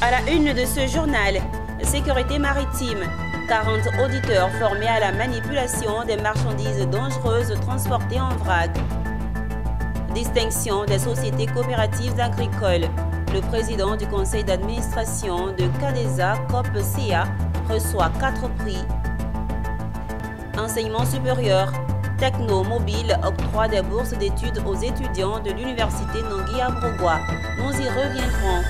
À la une de ce journal, sécurité maritime. 40 auditeurs formés à la manipulation des marchandises dangereuses transportées en vrac. Distinction des sociétés coopératives agricoles. Le président du conseil d'administration de CADESA COP-CA reçoit 4 prix. Enseignement supérieur. Techno Mobile octroie des bourses d'études aux étudiants de l'université Nangui-Abrogwa. Nous y reviendrons.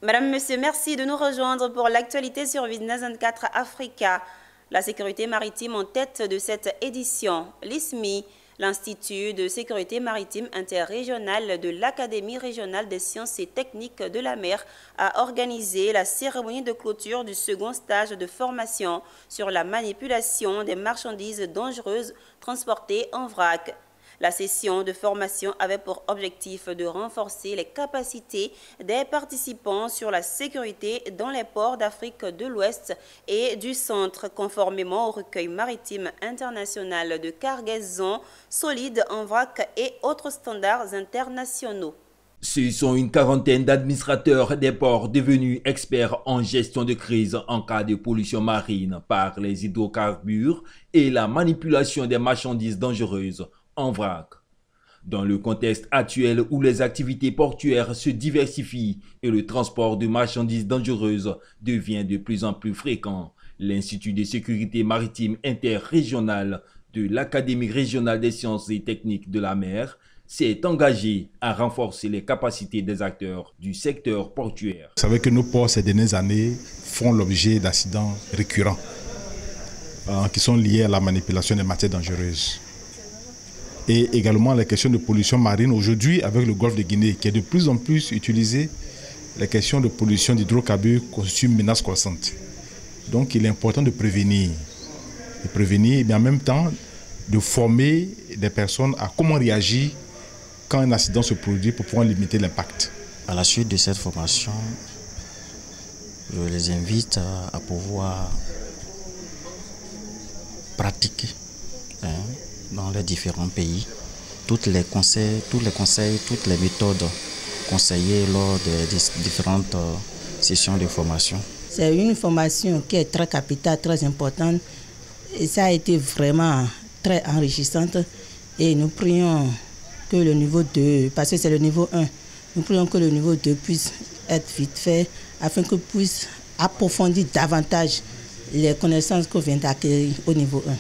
Madame, Monsieur, merci de nous rejoindre pour l'actualité sur Business 24 Africa. La sécurité maritime en tête de cette édition. L'ISMI, l'Institut de sécurité maritime interrégional de l'Académie régionale des sciences et techniques de la mer, a organisé la cérémonie de clôture du second stage de formation sur la manipulation des marchandises dangereuses transportées en vrac. La session de formation avait pour objectif de renforcer les capacités des participants sur la sécurité dans les ports d'Afrique de l'Ouest et du Centre, conformément au recueil maritime international de cargaison solide en vrac et autres standards internationaux. Ce sont une quarantaine d'administrateurs des ports devenus experts en gestion de crise en cas de pollution marine par les hydrocarbures et la manipulation des marchandises dangereuses en vrac. Dans le contexte actuel où les activités portuaires se diversifient et le transport de marchandises dangereuses devient de plus en plus fréquent, l'Institut de sécurité maritime interrégional de l'Académie régionale des sciences et techniques de la mer s'est engagé à renforcer les capacités des acteurs du secteur portuaire. Vous savez que nos ports ces dernières années font l'objet d'accidents récurrents qui sont liés à la manipulation des matières dangereuses. Et également la question de pollution marine. Aujourd'hui, avec le golfe de Guinée, qui est de plus en plus utilisé, la question de pollution d'hydrocarbures constitue une menace croissante. Donc il est important de prévenir, mais en même temps de former des personnes à comment réagir quand un accident se produit pour pouvoir limiter l'impact. À la suite de cette formation, je les invite à pouvoir pratiquer dans les différents pays tous les conseils, toutes les méthodes conseillées lors des différentes sessions de formation. C'est une formation qui est très capitale, très importante et ça a été vraiment très enrichissante et nous prions que le niveau 2, parce que c'est le niveau 1, nous prions que le niveau 2 puisse être vite fait afin que puisse approfondir davantage les connaissances qu'on vient d'acquérir au niveau 1.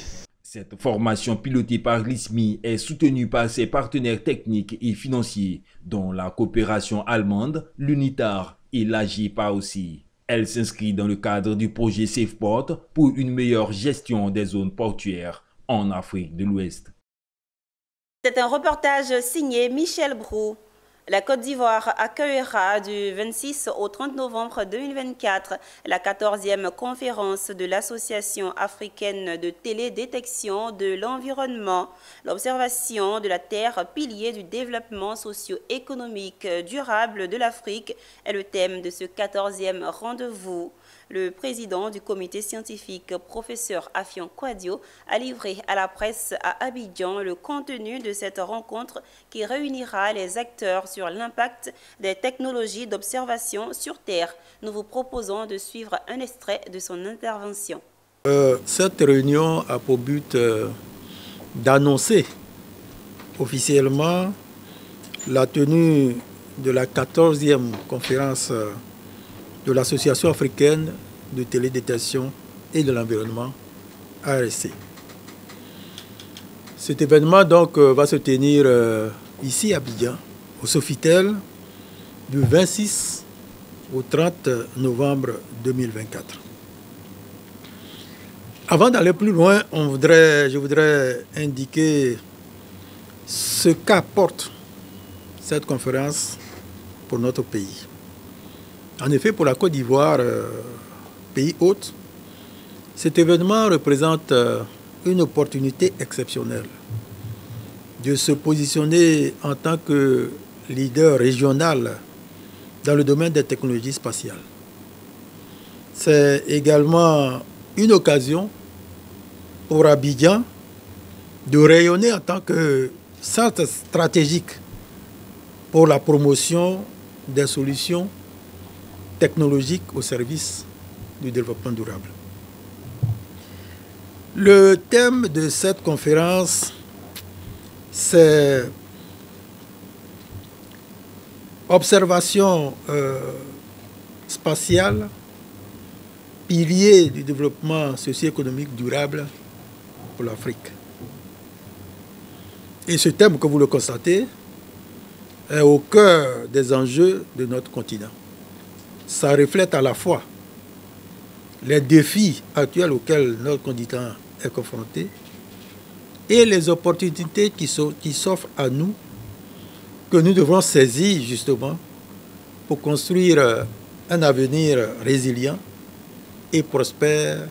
Cette formation pilotée par l'ISMI est soutenue par ses partenaires techniques et financiers, dont la coopération allemande, l'UNITAR et l'AGIPA aussi. Elle s'inscrit dans le cadre du projet SafePort pour une meilleure gestion des zones portuaires en Afrique de l'Ouest. C'est un reportage signé Michel Brou. La Côte d'Ivoire accueillera du 26 au 30 novembre 2024 la 14e conférence de l'Association africaine de télédétection de l'environnement. L'observation de la Terre, pilier du développement socio-économique durable de l'Afrique, est le thème de ce 14e rendez-vous. Le président du comité scientifique, professeur Afion Kwadio, a livré à la presse à Abidjan le contenu de cette rencontre qui réunira les acteurs sur l'impact des technologies d'observation sur Terre. Nous vous proposons de suivre un extrait de son intervention. Cette réunion a pour but d'annoncer officiellement la tenue de la 14e conférence de l'Association africaine de télédétection et de l'environnement, ARSC. Cet événement donc va se tenir ici à Abidjan, au Sofitel, du 26 au 30 novembre 2024. Avant d'aller plus loin, je voudrais indiquer ce qu'apporte cette conférence pour notre pays. En effet, pour la Côte d'Ivoire, pays hôte, cet événement représente une opportunité exceptionnelle de se positionner en tant que leader régional dans le domaine des technologies spatiales. C'est également une occasion pour Abidjan de rayonner en tant que centre stratégique pour la promotion des solutions technologiques au service du développement durable. Le thème de cette conférence, c'est observation spatiale, pilier du développement socio-économique durable pour l'Afrique. Et ce thème, comme vous le constatez, est au cœur des enjeux de notre continent. Ça reflète à la fois les défis actuels auxquels notre continent est confronté et les opportunités qui s'offrent à nous, que nous devrons saisir justement pour construire un avenir résilient et prospère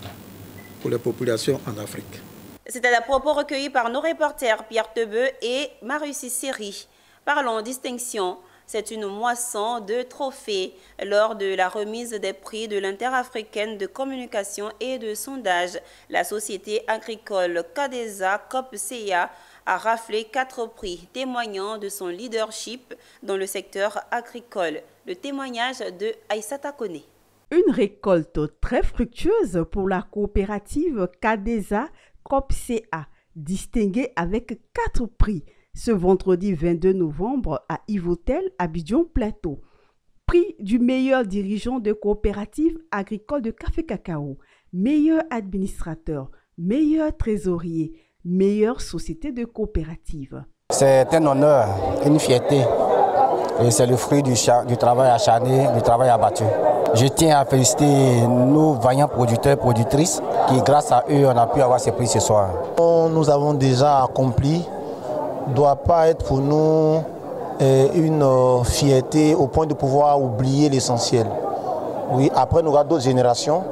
pour les populations en Afrique. C'était à propos recueillis par nos reporters Pierre Tebeu et Marussi Seri. Parlons distinction. C'est une moisson de trophées lors de la remise des prix de l'Interafricaine de communication et de sondage. La société agricole Cadesa COP-CA a raflé 4 prix, témoignant de son leadership dans le secteur agricole. Le témoignage de Aïssata Kone. Une récolte très fructueuse pour la coopérative Cadesa COP-CA, distinguée avec 4 prix. Ce vendredi 22 novembre à Yvotel, Abidjan Plateau. Prix du meilleur dirigeant de coopérative agricole de café cacao, meilleur administrateur, meilleur trésorier, meilleure société de coopérative. C'est un honneur, une fierté. Et c'est le fruit du travail acharné, du travail abattu. Je tiens à féliciter nos vaillants producteurs et productrices qui, grâce à eux, on a pu avoir ces prix ce soir. Nous avons déjà accompli ne doit pas être pour nous une fierté au point de pouvoir oublier l'essentiel. Oui, après nous avons d'autres générations,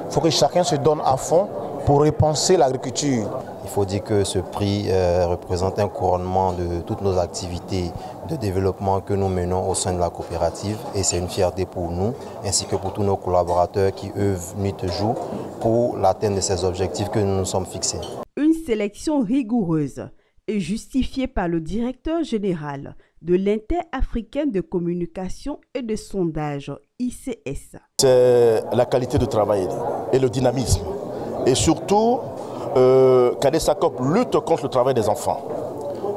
il faut que chacun se donne à fond pour repenser l'agriculture. Il faut dire que ce prix représente un couronnement de toutes nos activités de développement que nous menons au sein de la coopérative et c'est une fierté pour nous ainsi que pour tous nos collaborateurs qui œuvrent nuit et jour pour l'atteinte de ces objectifs que nous nous sommes fixés. Une sélection rigoureuse est justifiée par le directeur général de l'Interafricaine de communication et de sondage, ICS. C'est la qualité de travail et le dynamisme. Et surtout, Cadesa COP lutte contre le travail des enfants.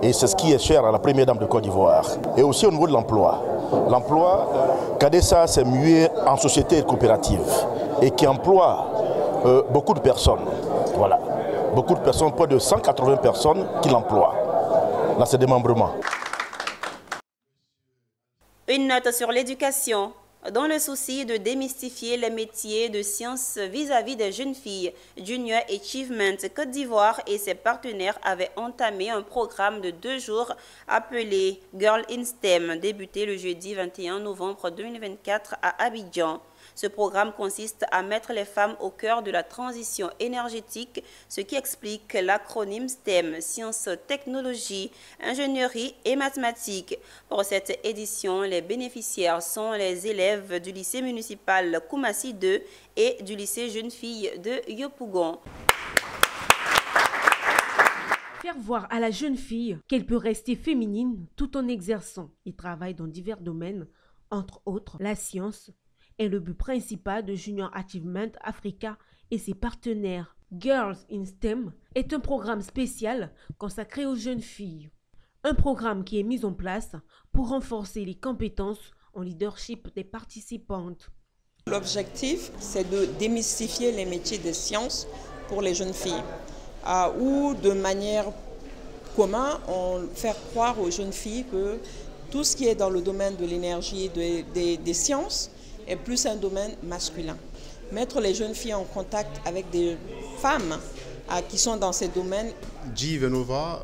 Et c'est ce qui est cher à la première dame de Côte d'Ivoire. Et aussi au niveau de l'emploi. L'emploi, Cadesa s'est mué en société coopérative et qui emploie beaucoup de personnes. Voilà. Beaucoup de personnes, près de 180 personnes qui l'emploient dans ses démembrements. Une note sur l'éducation. Dans le souci de démystifier les métiers de sciences vis-à-vis des jeunes filles, Junior Achievement Côte d'Ivoire et ses partenaires avaient entamé un programme de 2 jours appelé Girl in STEM, débuté le jeudi 21 novembre 2024 à Abidjan. Ce programme consiste à mettre les femmes au cœur de la transition énergétique, ce qui explique l'acronyme STEM, sciences, technologies, ingénierie et mathématiques. Pour cette édition, les bénéficiaires sont les élèves du lycée municipal Koumassi 2 et du lycée jeune fille de Yopougon. Faire voir à la jeune fille qu'elle peut rester féminine tout en exerçant. Il travaille dans divers domaines, entre autres la science, est le but principal de Junior Achievement Africa et ses partenaires. Girls in STEM est un programme spécial consacré aux jeunes filles. Un programme qui est mis en place pour renforcer les compétences en leadership des participantes. L'objectif, c'est de démystifier les métiers des sciences pour les jeunes filles, ou de manière commune, faire croire aux jeunes filles que tout ce qui est dans le domaine de l'énergie et des sciences est plus un domaine masculin. Mettre les jeunes filles en contact avec des femmes qui sont dans ces domaines. G-Venova,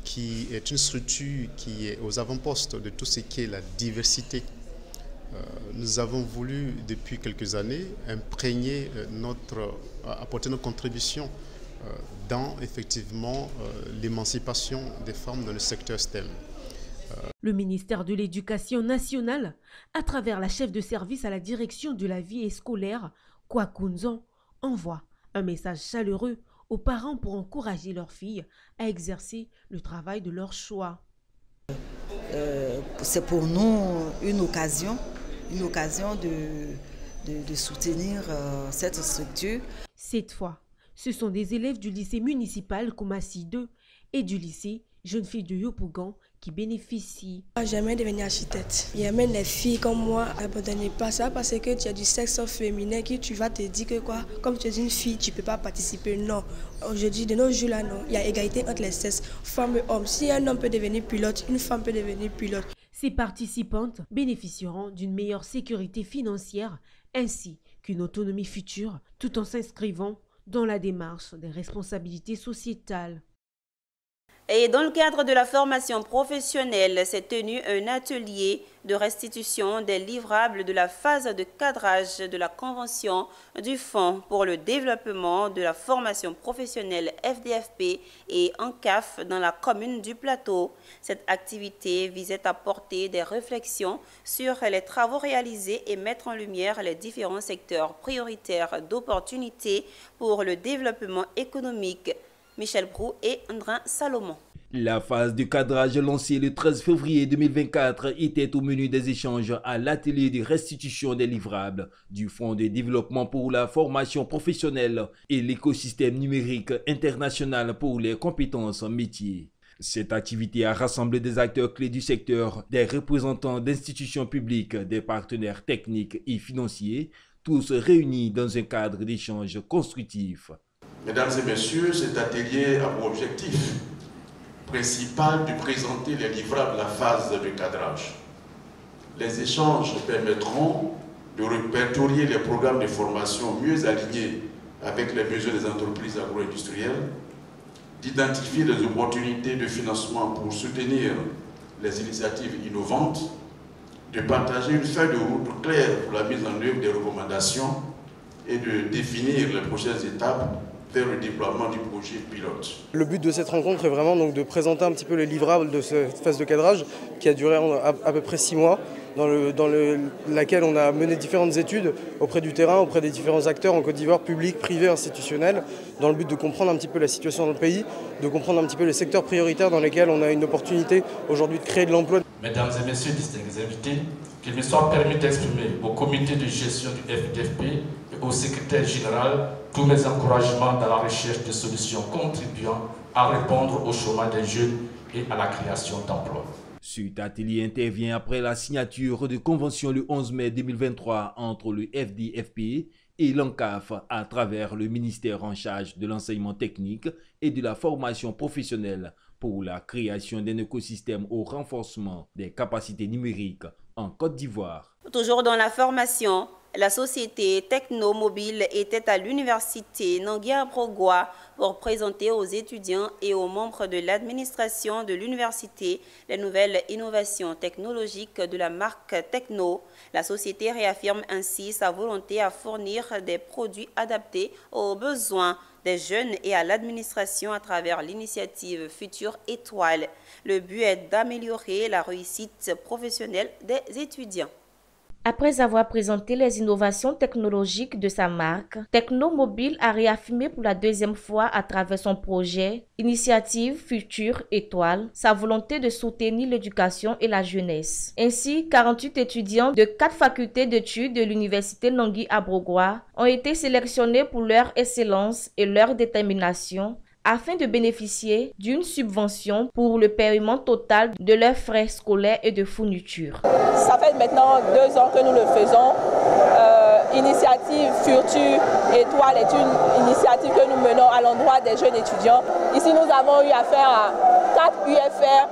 qui est une structure qui est aux avant-postes de tout ce qui est la diversité. Nous avons voulu depuis quelques années imprégner apporter notre contribution dans effectivement l'émancipation des femmes dans le secteur STEM. Le ministère de l'Éducation nationale, à travers la chef de service à la direction de la vie scolaire, Kwakunzan, envoie un message chaleureux aux parents pour encourager leurs filles à exercer le travail de leur choix. c'est pour nous une occasion de soutenir cette structure. Cette fois, ce sont des élèves du lycée municipal Koumassi 2 et du lycée Jeune Fille de Yopougon qui bénéficient. J'aimerais devenir architecte. Il y a même les filles comme moi, n'abandonnez pas ça parce que tu as du sexe féminin qui tu vas te dire que quoi, comme tu es une fille, tu ne peux pas participer. Non. Aujourd'hui, de nos jours là, non. Il y a égalité entre les sexes, femmes et hommes. Si un homme peut devenir pilote, une femme peut devenir pilote. Ces participantes bénéficieront d'une meilleure sécurité financière ainsi qu'une autonomie future tout en s'inscrivant dans la démarche des responsabilités sociétales. Et dans le cadre de la formation professionnelle, s'est tenu un atelier de restitution des livrables de la phase de cadrage de la Convention du Fonds pour le développement de la formation professionnelle FDFP et ANCAF dans la commune du Plateau. Cette activité visait à porter des réflexions sur les travaux réalisés et mettre en lumière les différents secteurs prioritaires d'opportunités pour le développement économique. Michel Brou et Andrin Salomon. La phase de cadrage lancée le 13 février 2024 était au menu des échanges à l'atelier de restitution des livrables du Fonds de développement pour la formation professionnelle et l'écosystème numérique international pour les compétences métiers. Cette activité a rassemblé des acteurs clés du secteur, des représentants d'institutions publiques, des partenaires techniques et financiers, tous réunis dans un cadre d'échange constructif. Mesdames et messieurs, cet atelier a pour objectif principal de présenter les livrables de la phase de cadrage. Les échanges permettront de répertorier les programmes de formation mieux alignés avec les besoins des entreprises agro-industrielles, d'identifier les opportunités de financement pour soutenir les initiatives innovantes, de partager une feuille de route claire pour la mise en œuvre des recommandations et de définir les prochaines étapes vers le déploiement du projet pilote. Le but de cette rencontre est vraiment donc de présenter un petit peu les livrables de cette phase de cadrage qui a duré à peu près 6 mois, dans laquelle on a mené différentes études auprès du terrain, auprès des différents acteurs en Côte d'Ivoire, publics, privés, institutionnels, dans le but de comprendre un petit peu la situation dans le pays, de comprendre un petit peu les secteurs prioritaires dans lesquels on a une opportunité aujourd'hui de créer de l'emploi. Mesdames et messieurs, distingués invités, qu'il me soit permis d'exprimer au comité de gestion du FDFP et au secrétaire général tous mes encouragements dans la recherche de solutions contribuant à répondre au chômage des jeunes et à la création d'emplois. Cet atelier intervient après la signature de convention le 11 mai 2023 entre le FDFP et l'ANCAF à travers le ministère en charge de l'enseignement technique et de la formation professionnelle pour la création d'un écosystème au renforcement des capacités numériques en Côte d'Ivoire. Toujours dans la formation, la société Technomobile était à l'université Nangui-Abrogwa pour présenter aux étudiants et aux membres de l'administration de l'université les nouvelles innovations technologiques de la marque Techno. La société réaffirme ainsi sa volonté à fournir des produits adaptés aux besoins des jeunes et à l'administration à travers l'initiative Future Étoile. Le but est d'améliorer la réussite professionnelle des étudiants. Après avoir présenté les innovations technologiques de sa marque, Technomobile a réaffirmé pour la deuxième fois à travers son projet Initiative Future Étoile sa volonté de soutenir l'éducation et la jeunesse. Ainsi, 48 étudiants de 4 facultés d'études de l'université Nangui-Abrogwa ont été sélectionnés pour leur excellence et leur détermination afin de bénéficier d'une subvention pour le paiement total de leurs frais scolaires et de fournitures. Ça fait maintenant 2 ans que nous le faisons. Initiative Future Étoile est une initiative que nous menons à l'endroit des jeunes étudiants. Ici, nous avons eu affaire à 4 UFR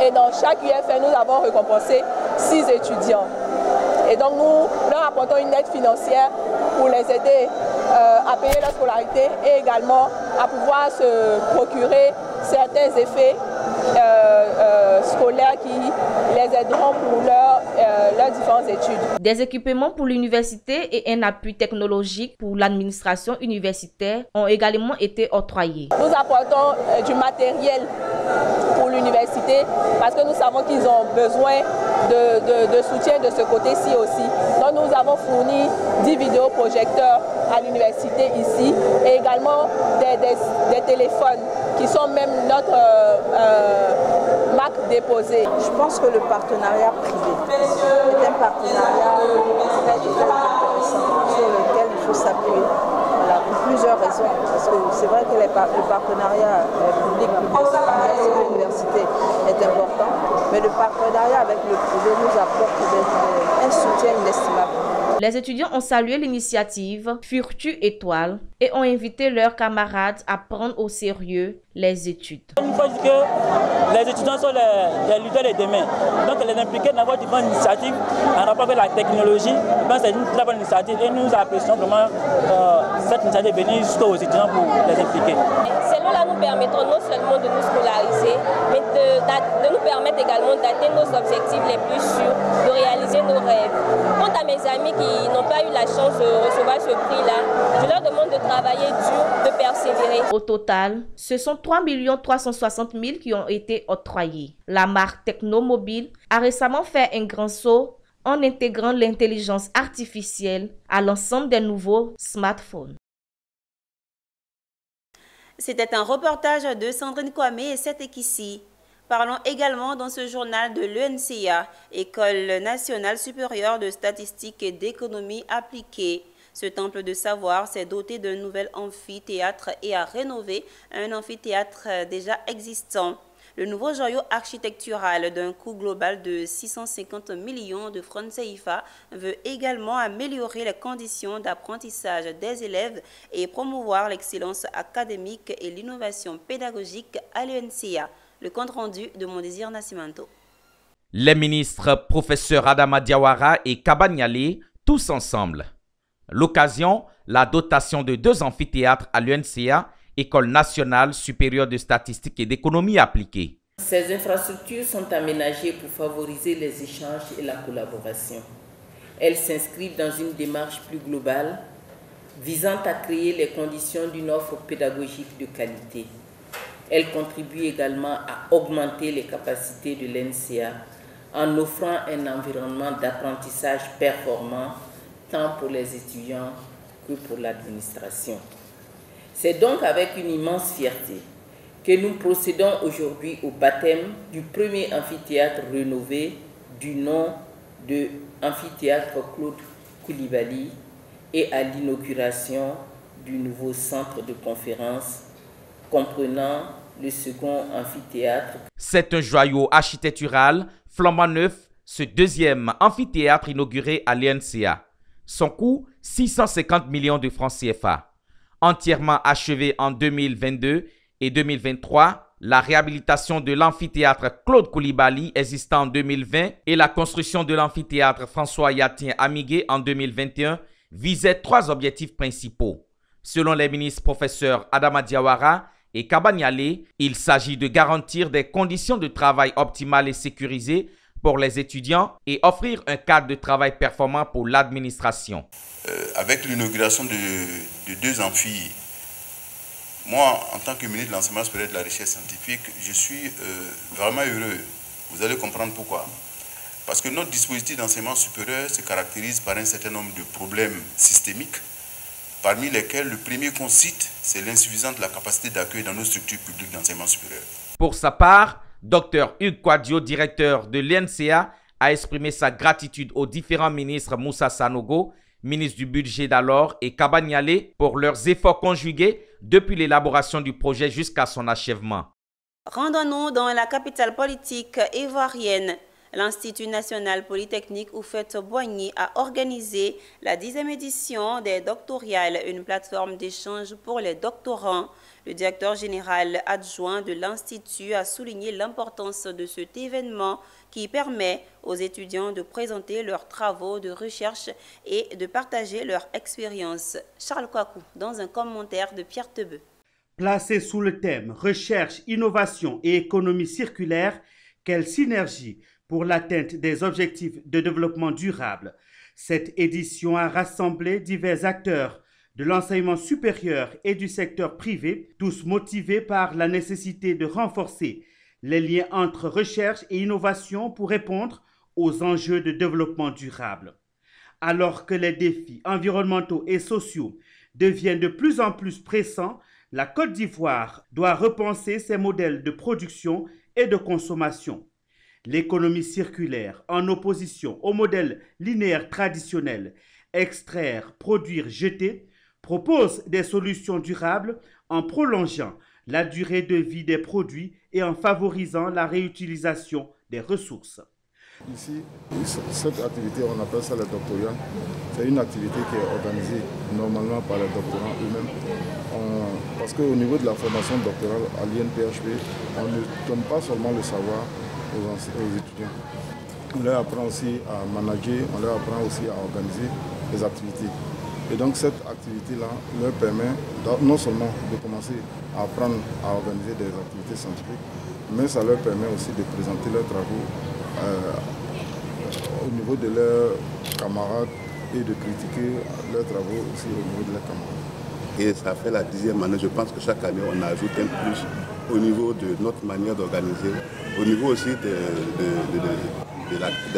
et dans chaque UFR, nous avons récompensé 6 étudiants. Et donc, nous leur apportons une aide financière pour les aider à payer leur scolarité et également à pouvoir se procurer certains effets scolaires qui les aideront pour leurs différentes études. Des équipements pour l'université et un appui technologique pour l'administration universitaire ont également été octroyés. Nous apportons du matériel pour l'université parce que nous savons qu'ils ont besoin de soutien de ce côté-ci aussi. Donc nous avons fourni 10 vidéoprojecteurs à l'université ici, et également des téléphones qui sont même notre marque déposée. Je pense que le partenariat privé est un partenariat très intéressant sur lequel il faut s'appuyer. Voilà, pour plusieurs raisons. Parce que c'est vrai que le partenariat public-université est important, mais le partenariat avec le privé nous apporte un soutien inestimable. Les étudiants ont salué l'initiative Furtu Étoile et ont invité leurs camarades à prendre au sérieux les études. Il faut dire que les étudiants sont les leaders de demain. Donc les impliquer dans votre différentes initiatives en rapport avec la technologie, c'est une très bonne initiative et nous apprécions vraiment cette initiative de venir jusqu'aux étudiants pour les impliquer. Cela nous permettra non seulement de nous scolariser, mais de nous permettre également d'atteindre nos objectifs les plus sûrs, de réaliser nos rêves. Quant à mes amis qui n'ont pas eu la chance de recevoir ce prix-là, je leur demande de travailler dur, de persévérer. Au total, ce sont 3 360 000 qui ont été octroyés. La marque Technomobile a récemment fait un grand saut en intégrant l'intelligence artificielle à l'ensemble des nouveaux smartphones. C'était un reportage de Sandrine Kwame et c'était ici. Parlons également dans ce journal de l'ENCA, École nationale supérieure de statistique et d'économie appliquée. Ce temple de savoir s'est doté d'un nouvel amphithéâtre et a rénové un amphithéâtre déjà existant. Le nouveau joyau architectural d'un coût global de 650 millions de francs CFA veut également améliorer les conditions d'apprentissage des élèves et promouvoir l'excellence académique et l'innovation pédagogique à l'ENCA. Le compte rendu de Mondésir Nascimento. Les ministres professeurs Adama Diawara et Kaba Nialé, tous ensemble. L'occasion, la dotation de 2 amphithéâtres à l'UNCA, École nationale supérieure de statistique et d'économie appliquée. Ces infrastructures sont aménagées pour favoriser les échanges et la collaboration. Elles s'inscrivent dans une démarche plus globale visant à créer les conditions d'une offre pédagogique de qualité. Elles contribuent également à augmenter les capacités de l'NCA en offrant un environnement d'apprentissage performant tant pour les étudiants que pour l'administration. C'est donc avec une immense fierté que nous procédons aujourd'hui au baptême du premier amphithéâtre rénové du nom de Amphithéâtre Claude Coulibaly et à l'inauguration du nouveau centre de conférence comprenant le second amphithéâtre. C'est un joyau architectural flambant neuf, ce deuxième amphithéâtre inauguré à l'ENCA. Son coût, 650 millions de francs CFA. Entièrement achevé en 2022 et 2023, la réhabilitation de l'amphithéâtre Claude Coulibaly existant en 2020 et la construction de l'amphithéâtre François Yatien Amigué en 2021 visaient 3 objectifs principaux. Selon les ministres professeurs Adama Diawara et Kaba Nialé, il s'agit de garantir des conditions de travail optimales et sécurisées pour les étudiants et offrir un cadre de travail performant pour l'administration. Avec l'inauguration de 2 amphis, moi, en tant que ministre de l'Enseignement supérieur et de la Recherche scientifique, je suis vraiment heureux. Vous allez comprendre pourquoi. Parce que notre dispositif d'enseignement supérieur se caractérise par un certain nombre de problèmes systémiques, parmi lesquels le premier qu'on cite, c'est l'insuffisance de la capacité d'accueil dans nos structures publiques d'enseignement supérieur. Pour sa part, Dr Hugues Kouadio, directeur de l'ENCA, a exprimé sa gratitude aux différents ministres Moussa Sanogo, ministre du budget d'alors, et Kaba Nialé pour leurs efforts conjugués depuis l'élaboration du projet jusqu'à son achèvement. Rendons-nous dans la capitale politique ivoirienne. L'Institut national polytechnique Houphouët-Boigny a organisé la 10e édition des doctoriales, une plateforme d'échange pour les doctorants. Le directeur général adjoint de l'Institut a souligné l'importance de cet événement qui permet aux étudiants de présenter leurs travaux de recherche et de partager leur expérience. Charles Kouakou, dans un commentaire de Pierre Tebeu. Placé sous le thème « Recherche, innovation et économie circulaire, quelle synergie ?» pour l'atteinte des objectifs de développement durable. Cette édition a rassemblé divers acteurs de l'enseignement supérieur et du secteur privé, tous motivés par la nécessité de renforcer les liens entre recherche et innovation pour répondre aux enjeux de développement durable. Alors que les défis environnementaux et sociaux devient de plus en plus pressant, la Côte d'Ivoire doit repenser ses modèles de production et de consommation. L'économie circulaire, en opposition au modèle linéaire traditionnel, extraire, produire, jeter, propose des solutions durables en prolongeant la durée de vie des produits et en favorisant la réutilisation des ressources. Ici, cette activité, on appelle ça le doctorat. C'est une activité qui est organisée normalement par les doctorants eux-mêmes. Parce qu'au niveau de la formation doctorale à l'INPHP, on ne donne pas seulement le savoir aux étudiants. On leur apprend aussi à manager, on leur apprend aussi à organiser les activités. Et donc cette activité-là leur permet non seulement de commencer à apprendre à organiser des activités scientifiques, mais ça leur permet aussi de présenter leurs travaux au niveau de leurs camarades et de critiquer leurs travaux aussi au niveau de leurs camarades. Et ça fait la 10e année, je pense que chaque année on ajoute un plus au niveau de notre manière d'organiser, au niveau aussi de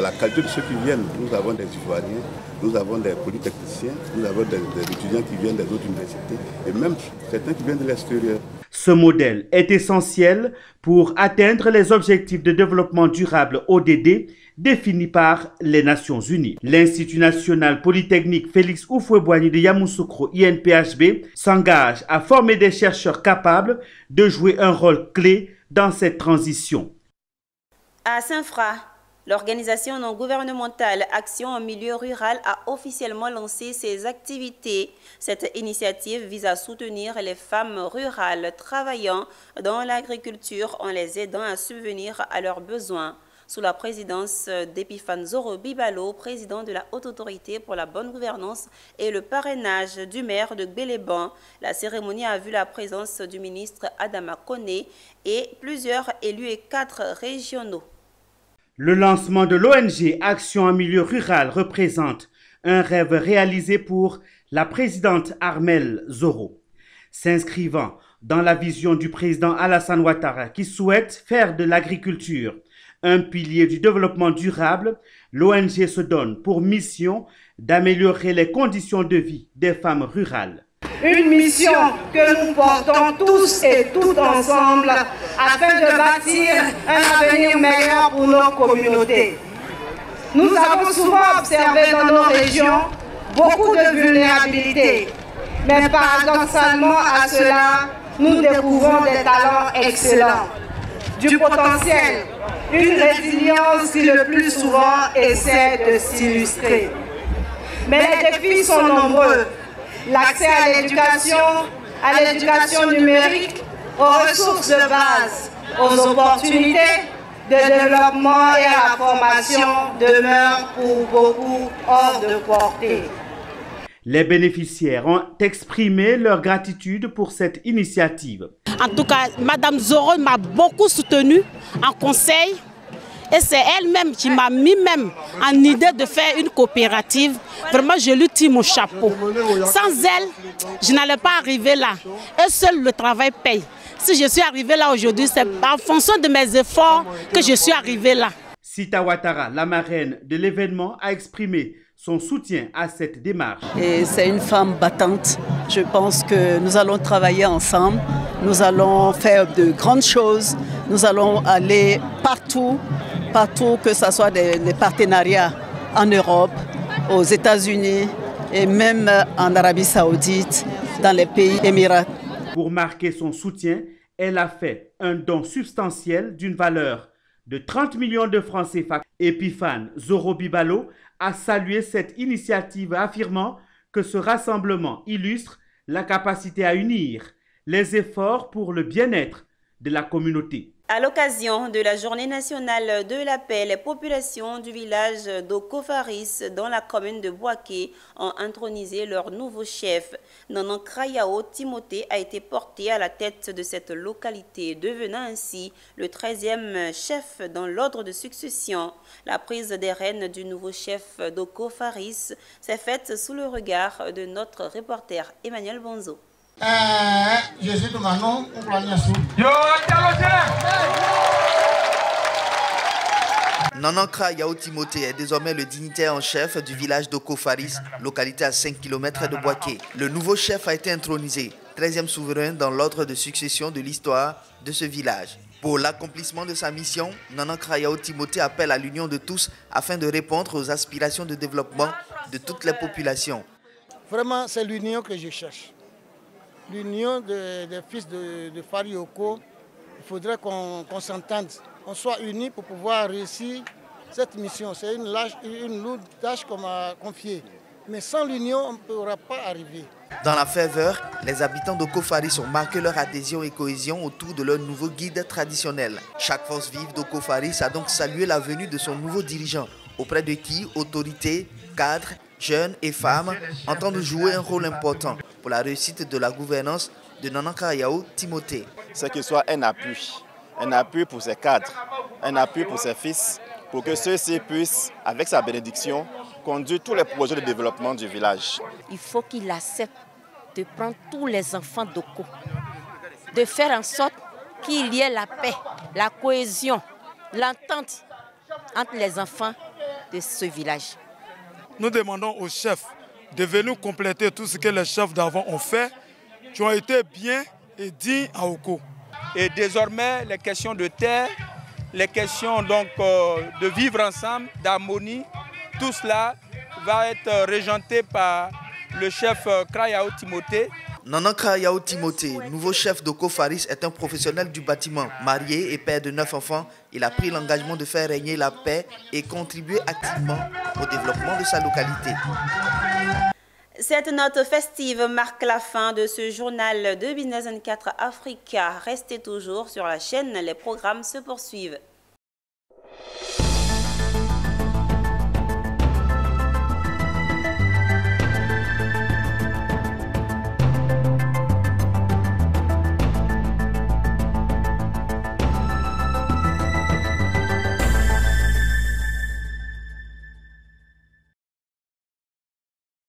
la qualité de ceux qui viennent. Nous avons des Ivoiriens, nous avons des polytechniciens, nous avons des étudiants qui viennent des autres universités et même certains qui viennent de l'extérieur. Ce modèle est essentiel pour atteindre les objectifs de développement durable ODD définis par les Nations Unies. L'Institut national polytechnique Félix Houphouët-Boigny de Yamoussoukro, INPHB, s'engage à former des chercheurs capables de jouer un rôle clé dans cette transition. À Saint-Fra, l'organisation non gouvernementale Action en milieu rural a officiellement lancé ses activités. Cette initiative vise à soutenir les femmes rurales travaillant dans l'agriculture en les aidant à subvenir à leurs besoins. Sous la présidence d'Epiphane Zoro Bibalo, président de la Haute Autorité pour la bonne gouvernance et le parrainage du maire de Gbéléban, la cérémonie a vu la présence du ministre Adama Koné et plusieurs élus et 4 régionaux. Le lancement de l'ONG Action en milieu rural représente un rêve réalisé pour la présidente Armelle Zoro. S'inscrivant dans la vision du président Alassane Ouattara qui souhaite faire de l'agriculture un pilier du développement durable, l'ONG se donne pour mission d'améliorer les conditions de vie des femmes rurales. Une mission que nous portons tous et toutes ensemble afin de bâtir un avenir meilleur pour nos communautés. Nous avons souvent observé dans nos régions beaucoup de vulnérabilité, mais paradoxalement à cela, nous découvrons des talents excellents, du potentiel, une résilience qui le plus souvent essaie de s'illustrer. Mais les défis sont nombreux. L'accès à l'éducation numérique, aux ressources de base, aux opportunités de développement et à la formation demeurent pour beaucoup hors de portée. Les bénéficiaires ont exprimé leur gratitude pour cette initiative. En tout cas, Madame Zoro m'a beaucoup soutenue en conseil et c'est elle-même qui m'a mis même en idée de faire une coopérative. Vraiment, je lui tire mon chapeau. Sans elle, je n'allais pas arriver là. Et seul le travail paye. Si je suis arrivée là aujourd'hui, c'est en fonction de mes efforts que je suis arrivée là. Sita Ouattara, la marraine de l'événement, a exprimé son soutien à cette démarche. C'est une femme battante. Je pense que nous allons travailler ensemble. Nous allons faire de grandes choses. Nous allons aller partout, que ce soit des partenariats en Europe, aux États-Unis et même en Arabie Saoudite, dans les pays émirats. Pour marquer son soutien, elle a fait un don substantiel d'une valeur de 30 millions de francs CFA. Epiphane Zoro Bibalo a salué cette initiative affirmant que ce rassemblement illustre la capacité à unir les efforts pour le bien-être de la communauté. À l'occasion de la journée nationale de la paix, les populations du village d'Okofaris dans la commune de Boaké ont intronisé leur nouveau chef. Nanan Krayao Timothée a été porté à la tête de cette localité, devenant ainsi le 13e chef dans l'ordre de succession. La prise des rênes du nouveau chef d'Okofaris s'est faite sous le regard de notre reporter Emmanuel Bonzo. Je suis de Manon, Nanankra Yao Timothée est désormais le dignitaire en chef du village d'Oko-Faris, localité à 5 km de Boaké. Le nouveau chef a été intronisé, 13e souverain dans l'ordre de succession de l'histoire de ce village. Pour l'accomplissement de sa mission, Nanankra Yao Timothée appelle à l'union de tous afin de répondre aux aspirations de développement de toutes les populations. Vraiment, c'est l'union que je cherche. L'union des fils de Fari Oko. Il faudrait qu'on s'entende, qu'on soit unis pour pouvoir réussir cette mission. C'est une lourde tâche qu'on m'a confiée. Mais sans l'union, on ne pourra pas arriver. Dans la ferveur, les habitants d'Oko-Faris ont marqué leur adhésion et cohésion autour de leur nouveau guide traditionnel. Chaque force vive d'Oko-Faris a donc salué la venue de son nouveau dirigeant, auprès de qui autorités, cadres, jeunes et femmes entendent jouer un rôle important pour la réussite de la gouvernance de Nanankra Yao Timothée. C'est qu'il soit un appui pour ses cadres, un appui pour ses fils, pour que ceux-ci puissent, avec sa bénédiction, conduire tous les projets de développement du village. Il faut qu'il accepte de prendre tous les enfants d'Oko, de faire en sorte qu'il y ait la paix, la cohésion, l'entente entre les enfants de ce village. Nous demandons aux chefs de venir compléter tout ce que les chefs d'avant ont fait, qui ont été bien et dignes à Oko. Et désormais, les questions de terre, les questions donc de vivre ensemble, d'harmonie, tout cela va être régenté par le chef Kra Yao Timothée. Nanankra Yao Timothée, nouveau chef d'Oko-Faris, est un professionnel du bâtiment. Marié et père de 9 enfants, il a pris l'engagement de faire régner la paix et contribuer activement au développement de sa localité. Cette note festive marque la fin de ce journal de Business 24 Africa. Restez toujours sur la chaîne, les programmes se poursuivent.